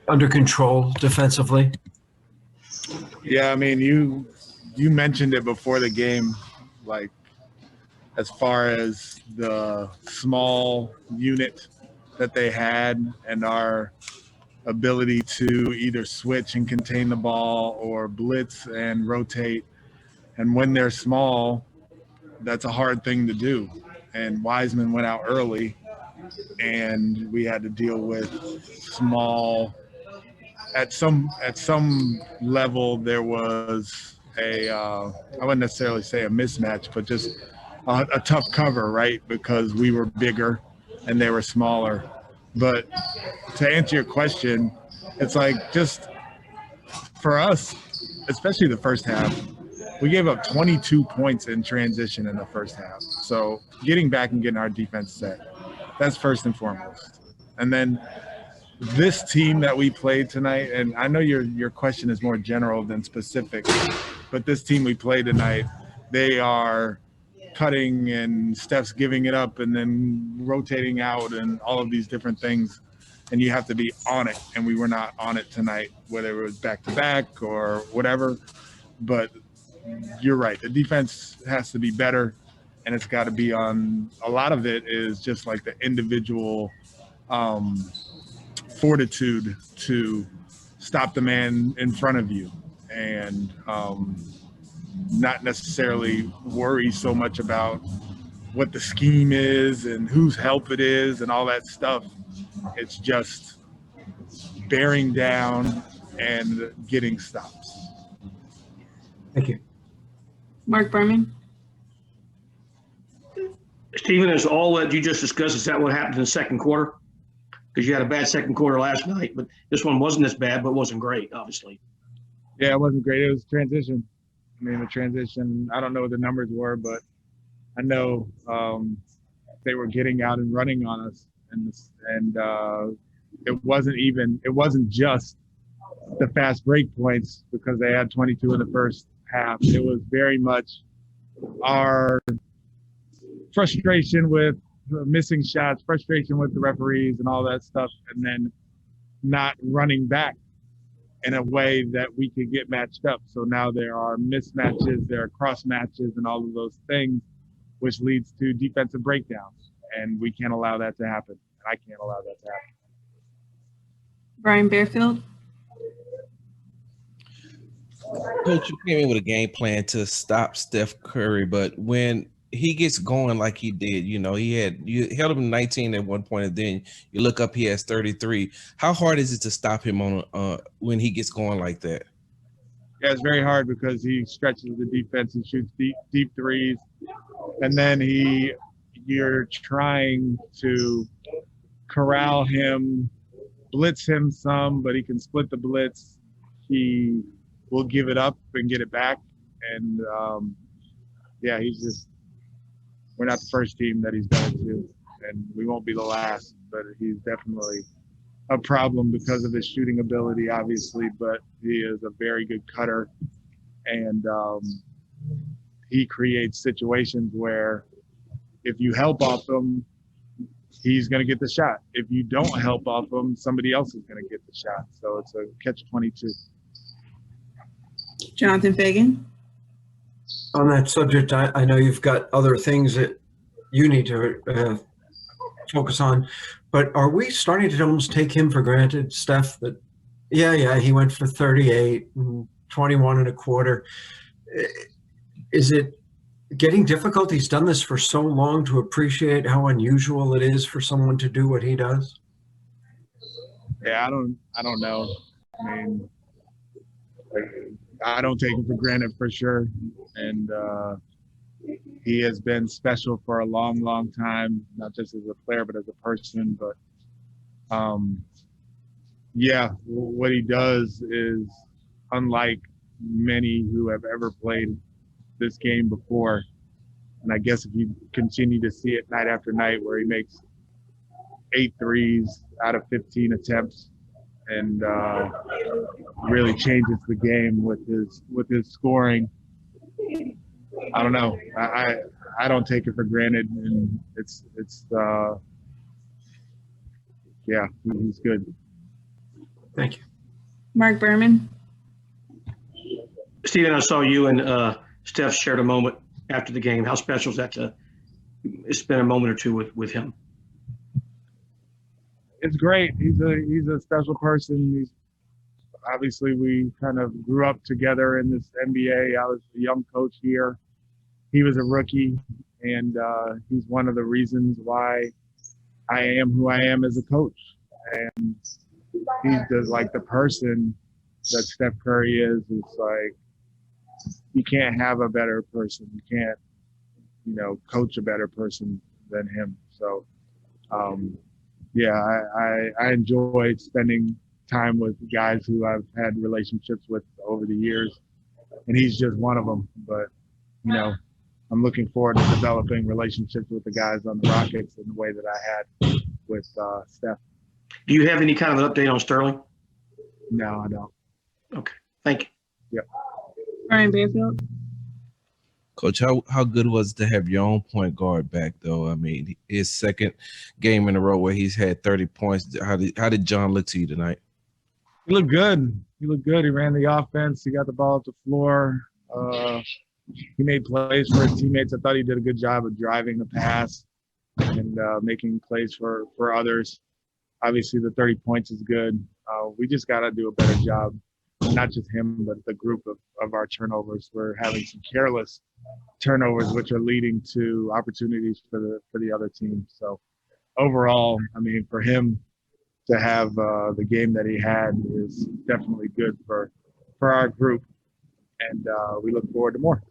under control defensively? Yeah, I mean, you mentioned it before the game, like as far as the small unit that they had and our ability to either switch and contain the ball or blitz and rotate. And when they're small, that's a hard thing to do. And Wiseman went out early, and we had to deal with small. At some level, there was I wouldn't necessarily say a mismatch, but just a tough cover, right? Because we were bigger and they were smaller. But to answer your question, it's like just for us, especially the first half, we gave up 22 points in transition in the first half. So getting back and getting our defense set, that's first and foremost. And then this team that we played tonight, and I know your question is more general than specific, but this team we played tonight, they are cutting and Steph's giving it up and then rotating out and all of these different things. And you have to be on it. And we were not on it tonight, whether it was back-to-back or whatever. But you're right. The defense has to be better, and it's got to be on – a lot of it is just like the individual fortitude to stop the man in front of you and not necessarily worry so much about what the scheme is and whose help it is and all that stuff. It's just bearing down and getting stops. Thank you. Mark Berman. Stephen, is all that you just discussed, is that what happened in the second quarter? Because you had a bad second quarter last night, but this one wasn't as bad, but wasn't great, obviously. Yeah, it wasn't great. It was transition. I mean, the transition, I don't know what the numbers were, but I know they were getting out and running on us. And it wasn't just the fast break points because they had 22 in the first half. It was very much our frustration with missing shots, frustration with the referees and all that stuff, and then not running back in a way that we could get matched up. So now there are mismatches, there are cross matches and all of those things, which leads to defensive breakdowns. And we can't allow that to happen. I can't allow that to happen. Brian Bearfield. Coach, you came in with a game plan to stop Steph Curry, but when he gets going like he did, you held him 19 at one point, and then you look up, he has 33. How hard is it to stop him on when he gets going like that? Yeah, it's very hard because he stretches the defense and shoots deep threes, and then you're trying to corral him, blitz him some, but he can split the blitz. He will give it up and get it back, and we're not the first team that he's done it to, and we won't be the last, but he's definitely a problem because of his shooting ability, obviously, but he is a very good cutter, and he creates situations where if you help off him, he's going to get the shot. If you don't help off him, somebody else is going to get the shot. So it's a catch-22. Jonathan Fagan. On that subject, I know you've got other things that you need to focus on, but are we starting to almost take him for granted, Steph? That he went for 38 and 21 and a quarter. Is it getting difficult? He's done this for so long to appreciate how unusual it is for someone to do what he does. Yeah, I don't know. I mean, I don't take him for granted for sure. And he has been special for a long, long time, not just as a player, but as a person. But what he does is unlike many who have ever played this game before. And I guess if you continue to see it night after night where he makes 8 threes out of 15 attempts, and really changes the game with his scoring. I don't know. I don't take it for granted, and he's good. Thank you. Mark Berman. Steven, I saw you and Steph shared a moment after the game. How special is that to spend a moment or two with him? It's great. He's a special person. He's obviously, we kind of grew up together in this NBA. I was a young coach here. He was a rookie, and he's one of the reasons why I am who I am as a coach. And he's just like the person that Steph Curry is. It's like you can't have a better person. You can't, coach a better person than him. So, yeah, I enjoy spending time with guys who I've had relationships with over the years, and he's just one of them. But I'm looking forward to developing relationships with the guys on the Rockets in the way that I had with Steph. Do you have any kind of an update on Sterling? No, I don't. Okay, thank you. Yep. Brian Bearfield. Coach, how good was it to have your own point guard back, though? I mean, his second game in a row where he's had 30 points. How did John look to you tonight? He looked good. He ran the offense. He got the ball at the floor. He made plays for his teammates. I thought he did a good job of driving the pass and making plays for others. Obviously, the 30 points is good. We just got to do a better job, not just him, but the group of our turnovers. We're having some careless turnovers, which are leading to opportunities for the other team. So overall, I mean, for him to have the game that he had is definitely good for our group, and we look forward to more.